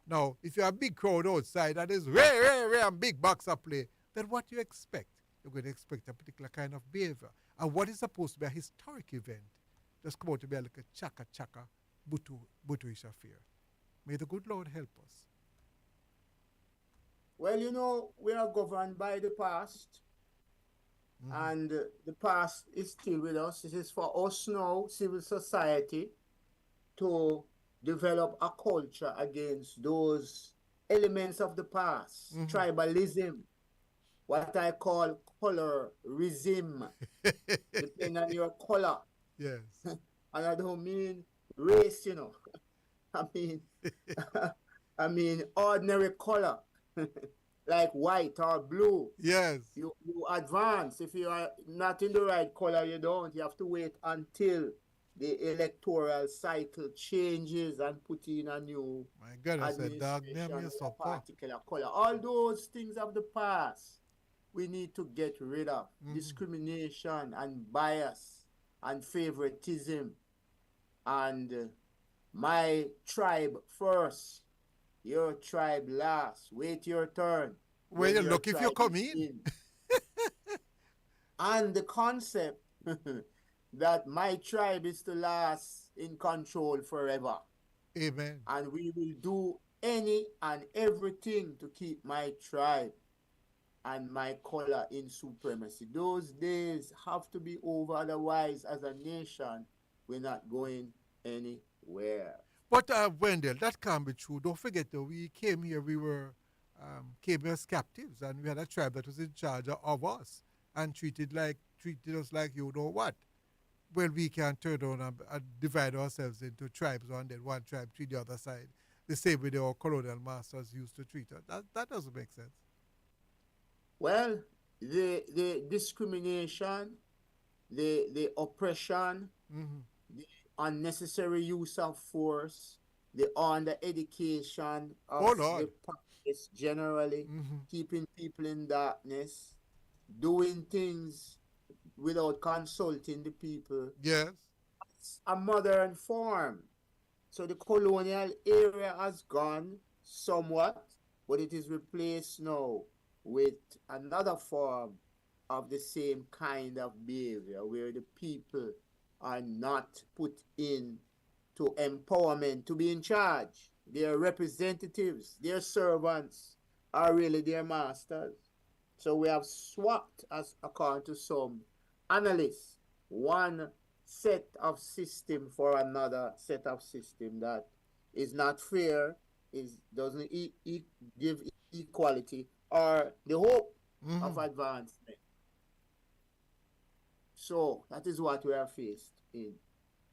Now, if you have a big crowd outside and there's rare and big boxer play, then what do you expect? You're going to expect a particular kind of behavior. And what is supposed to be a historic event just come out to be like a chaka butuish affair. May the good Lord help us. Well, we are governed by the past, and the past is still with us. It is for us now, civil society, to develop a culture against those elements of the past, tribalism, what I call colorism, depending on your color. Yes. And I don't mean race, I mean ordinary color, like white or blue. Yes. You advance. If you are not in the right color, you don't. You have to wait until the electoral cycle changes and put in a new administration with a particular color. All those things of the past, we need to get rid of. Discrimination and bias and favoritism and my tribe first, your tribe last. Wait your turn. Well, you look if you come in. And the concept that my tribe is to last in control forever. Amen. And we will do any and everything to keep my tribe and my color in supremacy. Those days have to be over, otherwise, as a nation, we're not going anywhere. But Wendell, that can't be true. Don't forget that we came here, came here as captives, and we had a tribe that was in charge of us and treated us like you know what. Well, we can turn around and divide ourselves into tribes, and then one tribe treat the other side the same way our colonial masters used to treat us. That doesn't make sense. Well, the discrimination, the oppression, the unnecessary use of force, the under-education of the populace generally, keeping people in darkness, doing things without consulting the people. Yes. It's a modern form. So the colonial era has gone somewhat, but it is replaced now with another form of the same kind of behavior where the people are not put in to empowerment to be in charge. Their representatives, their servants are really their masters. So we have swapped, as according to some analysts, one set of system for another set of system that is not fair, doesn't give equality or the hope of advancement. So that is what we are faced in.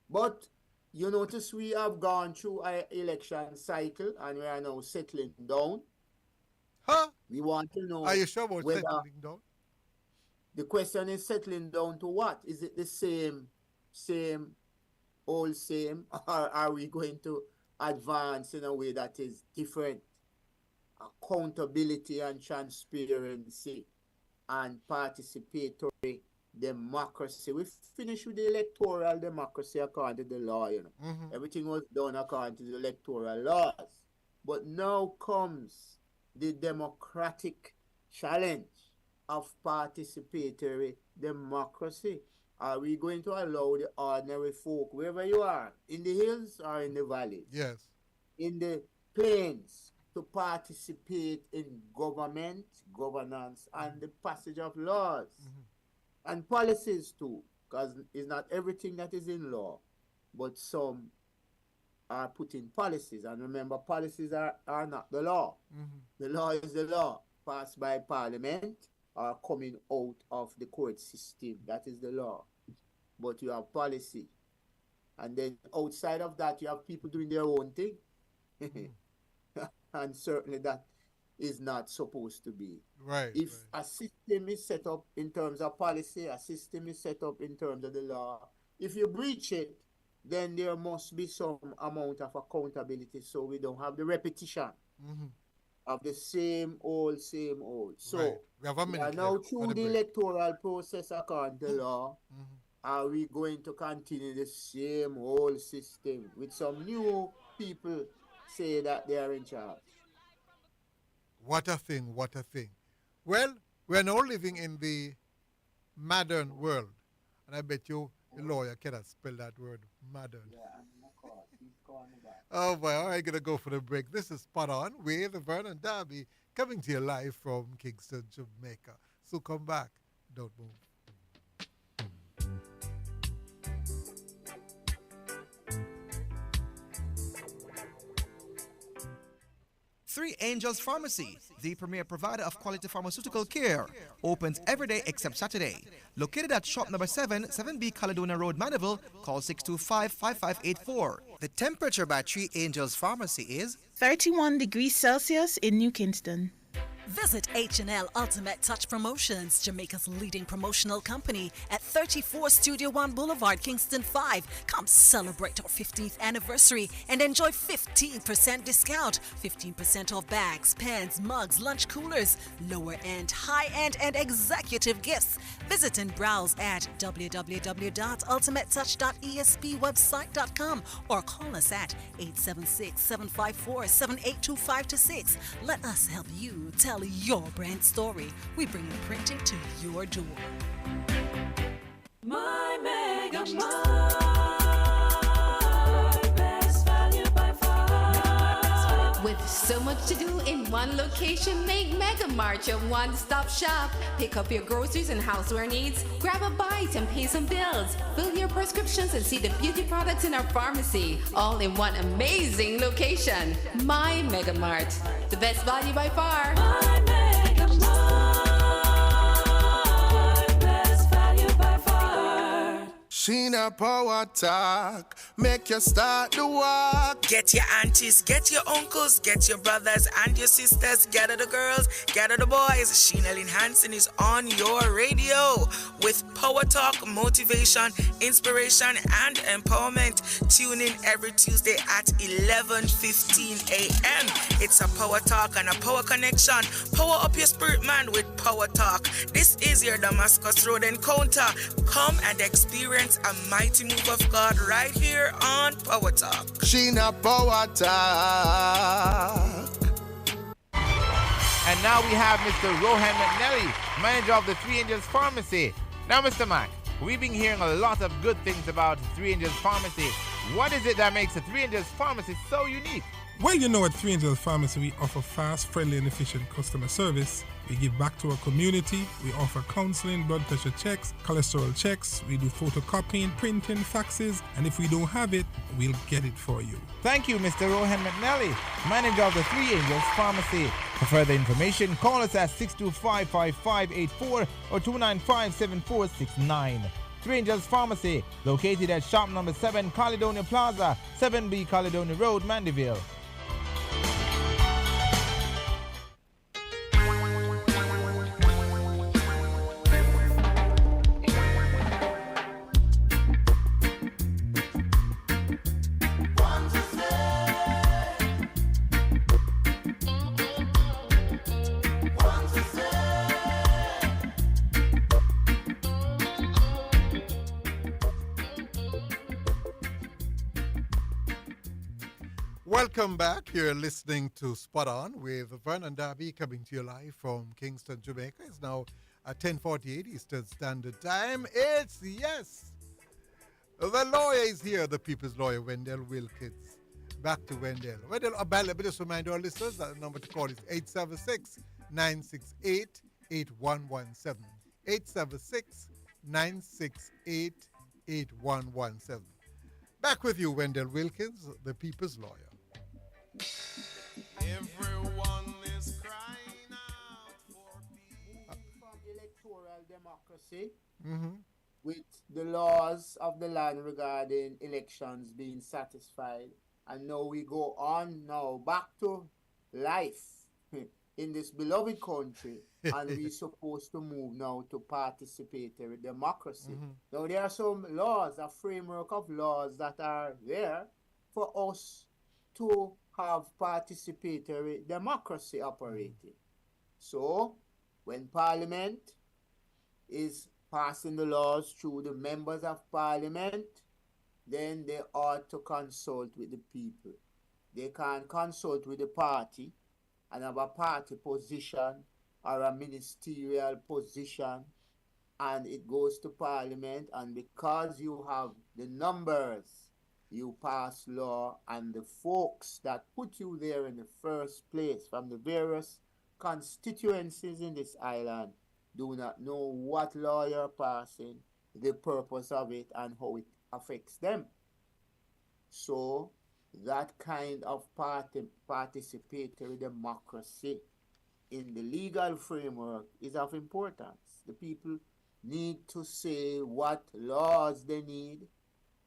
But you notice we have gone through an election cycle and we are now settling down. We want to know. Are you sure about whether settling down? The question is settling down to what? Is it the same, old same, or are we going to advance in a way that is different? Accountability and transparency and participatory democracy. We finished with the electoral democracy according to the law, Everything was done according to the electoral laws. But now comes the democratic challenge of participatory democracy. Are we going to allow the ordinary folk, wherever you are, in the hills or in the valleys, yes, in the planes to participate in government, governance, and the passage of laws and policies too, because it's not everything that is in law, but some are put in policies. And remember, policies are not the law. The law is the law, passed by parliament or coming out of the court system. That is the law. But you have policy. And then outside of that, you have people doing their own thing. And certainly that is not supposed to be. Right. If a system is set up in terms of policy, a system is set up in terms of the law, if you breach it, then there must be some amount of accountability, so we don't have the repetition of the same old. So Right. We have a we are minute now left for through the the break. electoral process according to law. Are we going to continue the same old system with some new people say that they are in charge? What a thing, what a thing. Well, we're now living in the modern world. And I bet you the lawyer cannot spell that word, modern. Oh boy, all right, gonna go for the break. This is Spot On with Vernon Darby coming to you live from Kingston, Jamaica. So come back, don't move. Three Angels Pharmacy, the premier provider of quality pharmaceutical care, opens every day except Saturday. Located at shop number 7, 7B Caledonia Road, Mandeville, call 625-5584. The temperature by Three Angels Pharmacy is 31 degrees Celsius in New Kingston. Visit H&L Ultimate Touch Promotions, Jamaica's leading promotional company, at 34 Studio One Boulevard, Kingston 5. Come celebrate our 15th anniversary and enjoy 15% discount, 15% off bags, pens, mugs, lunch coolers, lower end, high end, and executive gifts. Visit and browse at www.ultimatetouch.espwebsite.com or call us at 876-754-782-526. Let us help you tell your brand story. We bring printing to your door. My Mega Mart, best value by far. With so much to do in one location, make Mega Mart your one-stop shop. Pick up your groceries and houseware needs, grab a bite and pay some bills, fill your prescriptions and see the beauty products in our pharmacy, all in one amazing location. My Mega Mart, the best value by far. My Mega Mart, best value by far. Sheena Power Talk, make you start to walk. Get your aunties, get your uncles, get your brothers and your sisters, gather the girls, gather the boys. Sheena Lynn Hansen is on your radio with Power Talk, motivation, inspiration, and empowerment. Tune in every Tuesday at 11:15 a.m. It's a Power Talk and a Power Connection. Power up your spirit, man, with Power Talk. This is your Damascus Road encounter. Come and experience a mighty move of God right here on Power Talk. Sheena Power Talk. And now we have Mr. Rohan McNally, manager of the Three Angels Pharmacy. Now, Mr. Mac, we've been hearing a lot of good things about Three Angels Pharmacy. What is it that makes the Three Angels Pharmacy so unique? Well, you know, at Three Angels Pharmacy, we offer fast, friendly, and efficient customer service. We give back to our community. We offer counseling, blood pressure checks, cholesterol checks. We do photocopying, printing, faxes, and if we don't have it, we'll get it for you. Thank you, Mr. Rohan McNally, manager of the Three Angels Pharmacy. For further information, call us at 625-5584 or 295-7469. Three Angels Pharmacy, located at shop number 7, Caledonia Plaza, 7B Caledonia Road, Mandeville. Welcome back. You're listening to Spot On with Vernon Darby coming to you live from Kingston, Jamaica. It's now at 10:48 Eastern Standard Time. It's, yes, the lawyer is here, the people's lawyer, Wendell Wilkins. back to Wendell. Wendell, let me just remind our listeners that the number to call is 876-968-8117. 876-968-8117. Back with you, Wendell Wilkins, the People's Lawyer. Everyone is crying out for peace. From electoral democracy, with the laws of the land regarding elections being satisfied, and now we go on back to life in this beloved country, and we're supposed to move now to participatory democracy. Now there are some laws, a framework of laws that are there for us to have participatory democracy operating. So when Parliament is passing the laws through the members of Parliament, then they ought to consult with the people. They can't consult with the party and have a party position or a ministerial position, and it goes to Parliament, and because you have the numbers, you pass law, and the folks that put you there in the first place from the various constituencies in this island do not know what law you're passing, the purpose of it, and how it affects them. So that kind of participatory democracy in the legal framework is of importance. The people need to say what laws they need,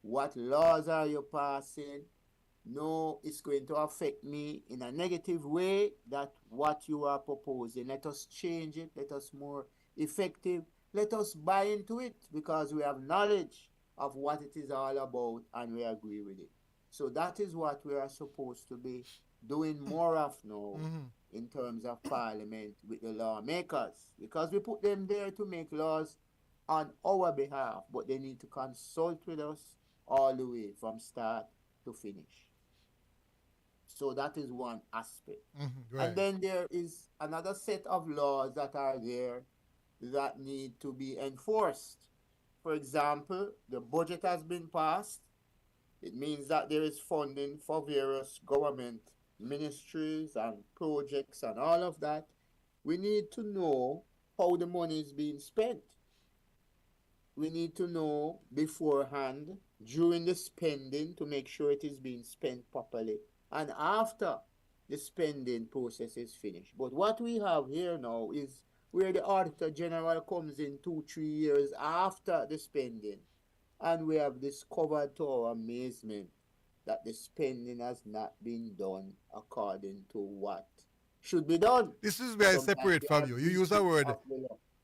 what laws are you passing. No, it's going to affect me in a negative way, that what you are proposing. Let us change it. Let us more effective. Let us buy into it because we have knowledge of what it is all about and we agree with it. So that is what we are supposed to be doing more of now in terms of Parliament with the lawmakers, because we put them there to make laws on our behalf, but they need to consult with us all the way from start to finish. So that is one aspect. Right. And then there is another set of laws that are there that need to be enforced. For example, the budget has been passed. It means that there is funding for various government ministries and projects and all of that. We need to know how the money is being spent. We need to know beforehand, during the spending, to make sure it is being spent properly, and after the spending process is finished. But what we have here now is where the Auditor General comes in 2-3 years after the spending, and we have discovered to our amazement that the spending has not been done according to what should be done. This is where I separate from you. You use a word,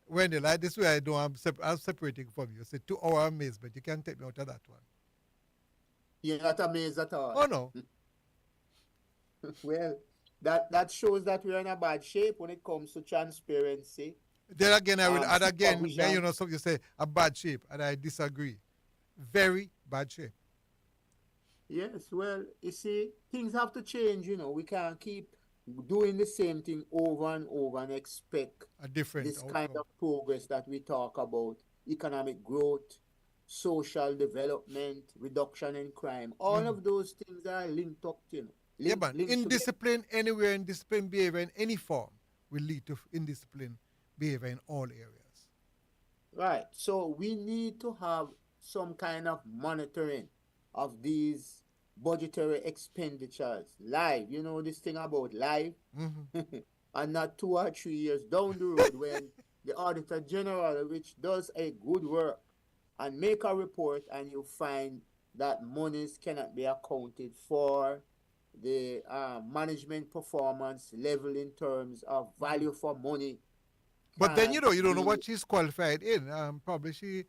Wendell, this way I'm separating from you. Say, to our amazement. You can't take me out of that one. You're not amazed at all? Oh, no. Well, that shows that we're in a bad shape when it comes to transparency. Then again, I will add again, then you know, something you say, a bad shape, and I disagree. Very bad shape. Yes, well, you see, things have to change, you know. We can't keep doing the same thing over and over and expect a different this kind of progress that we talk about, economic growth, social development, reduction in crime. All of those things are linked up, you know. But indiscipline anywhere, indiscipline behavior in any form will lead to indiscipline behavior in all areas. Right. So we need to have some kind of monitoring of these budgetary expenditures live. You know this thing about live, and not 2 or 3 years down the road when the Auditor General, which does a good work, and make a report, and you find that monies cannot be accounted for, the management performance level in terms of value for money. But then you don't know what she's qualified in. Probably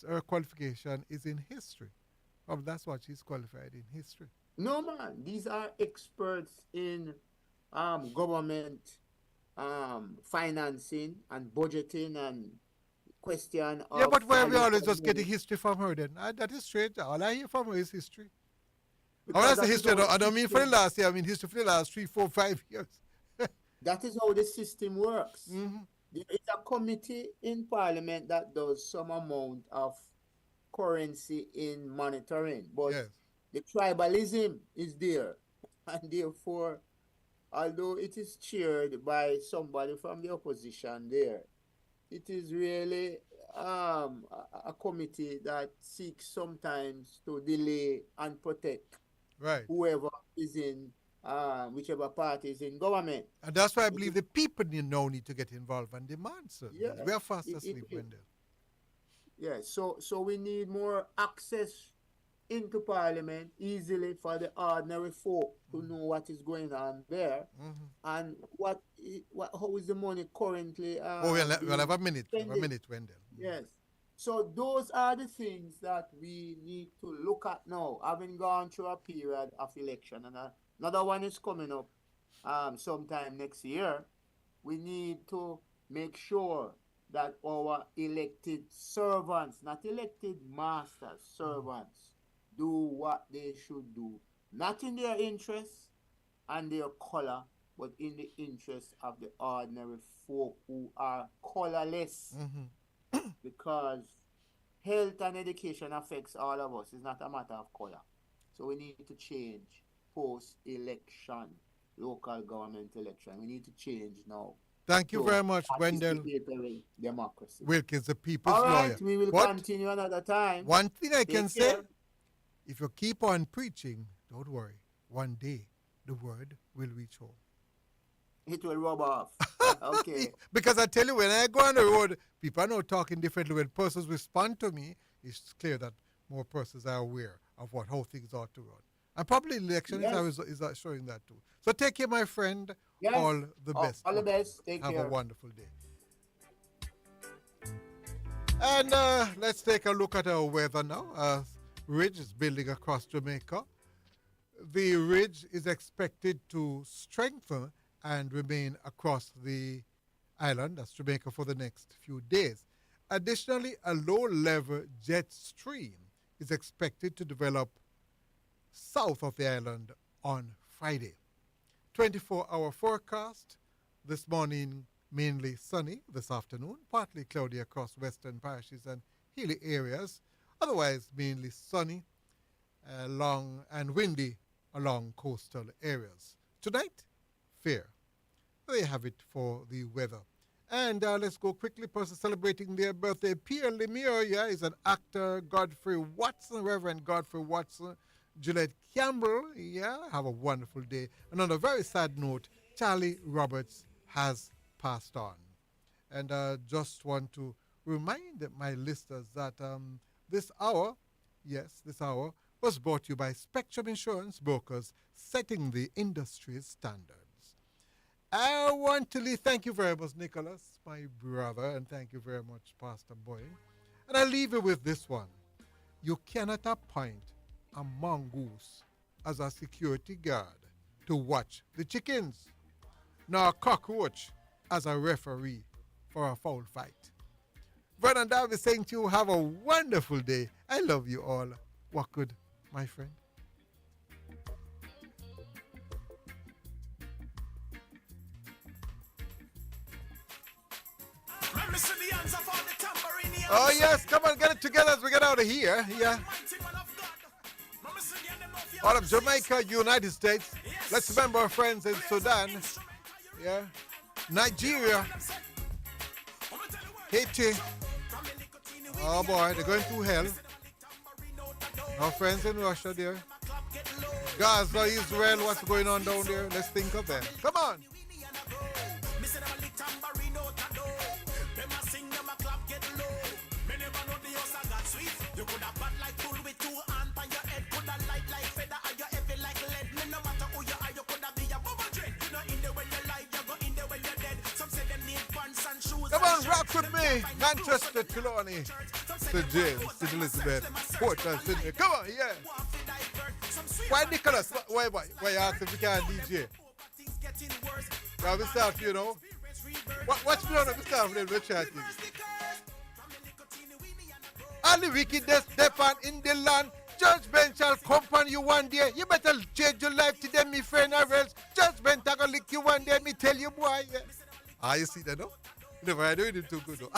her qualification is in history. Probably that's what she's qualified in, history. No, man, these are experts in government financing and budgeting and question of... Yeah, but why we always just getting history from her then? That is straight. All I hear from her is history. When I say history, I don't mean for the last year. I mean history for the last 3, 4, 5 years. That is how the system works. There is a committee in Parliament that does some amount of currency in monitoring, but The tribalism is there. And therefore, although it is chaired by somebody from the opposition there, it is really a committee that seeks sometimes to delay and protect whoever is in whichever party is in government. And that's why I believe the people need to get involved and demand certain things. We are fast asleep, Wendell. Yeah, so we need more access into Parliament easily for the ordinary folk to know what is going on there and how is the money currently. We'll have a minute. Wendell. Yes. So those are the things that we need to look at now, having gone through a period of election, and another one is coming up sometime next year. We need to make sure that our elected servants, not elected masters, servants, do what they should do, not in their interests and their color, but in the interest of the ordinary folk who are colorless. Because health and education affects all of us. It's not a matter of color. So we need to change post-election, local government election. We need to change now. Thank you very much, Wendell. Democracy. Wilkins, the people's all lawyer. Right, we will continue another time. One thing I can say, if you keep on preaching, don't worry. One day, the word will reach home. It will rub off. Okay. Because I tell you, when I go on the road, people are now talking differently. When persons respond to me, it's clear that more persons are aware of how things ought to run. And probably election is showing that too. So take care, my friend. Yes. All the best. All the best. Take care. Have a wonderful day. And let's take a look at our weather now. Ridge is building across Jamaica. The ridge is expected to strengthen and remain across the island, that's Jamaica, for the next few days. Additionally, a low-level jet stream is expected to develop south of the island on Friday. 24-hour forecast. This morning, mainly sunny. This afternoon, partly cloudy across western parishes and hilly areas. Otherwise, mainly sunny, long and windy along coastal areas. Tonight, fair. There you have it for the weather. And let's go quickly. Person celebrating their birthday. Pierre Lemire, is an actor. Godfrey Watson, Reverend Godfrey Watson. Juliette Campbell, have a wonderful day. And on a very sad note, Charlie Roberts has passed on. And just want to remind my listeners that this hour was brought to you by Spectrum Insurance Brokers, setting the industry's standards. I want to thank you very much, Nicholas, my brother, and thank you very much, Pastor Boyne. And I leave you with this one. You cannot appoint a mongoose as a security guard to watch the chickens, nor a cockroach as a referee for a foul fight. Vernon Darby saying to you, have a wonderful day. I love you all. What good, my friend? Oh, yes, come on, get it together as we get out of here. Yeah. All of Jamaica, United States. Let's remember our friends in Sudan. Yeah. Nigeria. Haiti. Oh, boy, they're going through hell. Our friends in Russia there. Gaza, Israel, what's going on down there? Let's think of them. Come on. Come on, rock with me. Manchester, Trelawney, St. James, St. Elizabeth, Portland, Sydney. Come on, yeah. Why Nicholas? Why you ask if we can DJ? Now we start, What's going on? We start with them chatting. All the wickedness, deaf and in the land, judgment shall come upon you one day. You better change your life to them, me friend, or else judgment I gonna lick you one day, me tell you, boy. Yeah. You see that, no? Never, I doing it too good, though.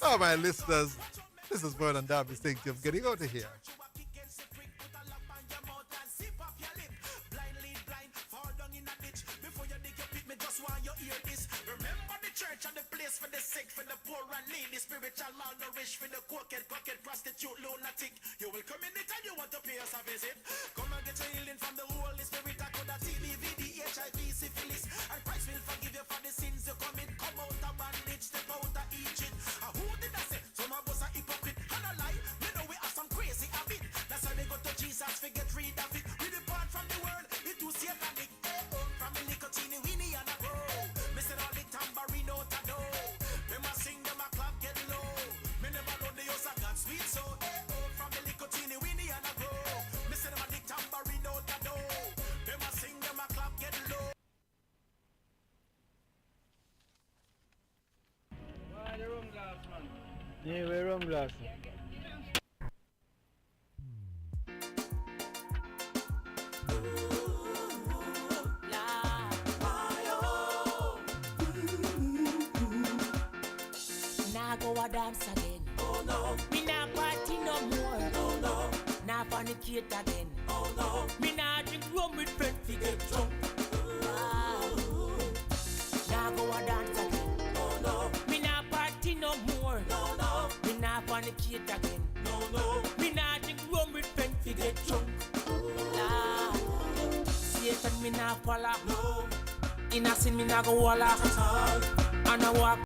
All right, listeners, this is Vernon Darby saying to you, getting out of here. Church and the place for the sick, for the poor and needy, spiritual malnourished, for the cokehead, prostitute, lunatic. You will come in anytime you want to pay us a visit. Come and get your healing from the Holy Spirit. I could have TB, VD, HIV, syphilis, and Christ will forgive you for the sins you commit. Come out of bondage, step out of Egypt. Who did I say? Some of us are hypocrite. And a lie, we know we have some crazy habit. That's why we go to Jesus, we get rid of it. We depart from the world, we do satanic. From the nicotine, we need and a grow. Missing all the tambourine out a door. Them a sing, them a clap, get low. Me never know the house I got sweet so. From the nicotine, we need and a grow. Missing them a the tambourine out a door. Them a sing, them a clap, get low. Why the rum glass, man? Yeah, we're rum glass. Go a dance again. Oh no. Me nah party no more. Oh no. Nah fornicate again. Oh no. Me nah drink rum with friends to get drunk. Nah go a dance again. Oh no. Me nah party no more. No no. Me nah fornicate again. No no. Me nah drink rum with friends to get drunk. Satan me nah follow. No. In a sin me nah go walla. And I walk